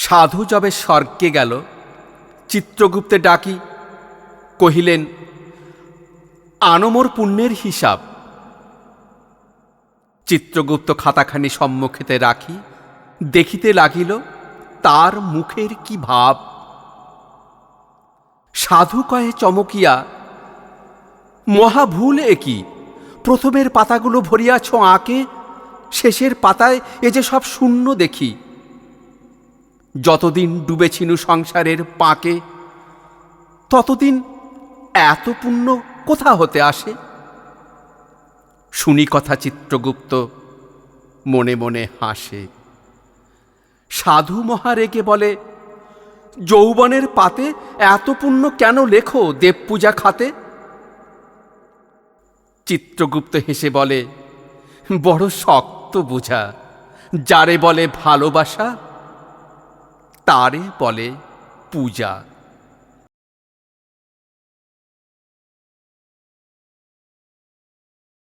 সাধু যবে স্বর্গে গেল, চিত্রগুপ্তে ডাকি কহিলেন, আনো মোর পুণ্যের হিসাব। চিত্রগুপ্ত খাতাখানি সম্মুখেতে রাখি দেখিতে লাগিল তার মুখের কি ভাব। সাধু কয়ে চমকিয়া, মহাভুল একি, প্রথমের পাতাগুলো ভরিয়াছ আঁকে, শেষের পাতায় এ যে সব শূন্য দেখি। যতদিন ডুবেছিনু সংসারের পাকে, ততদিন এত পুণ্য কোথা হতে আসে? শুনি কথা চিত্রগুপ্ত মনে মনে হাসে। সাধু মহারেগে বলে, যৌবনের পাতে এত পুণ্য কেন লেখো দেবপূজা খাতে? চিত্রগুপ্ত হেসে বলে, বড় শক্ত বোঝা, যারে বলে ভালোবাসা তারে বলে পূজা।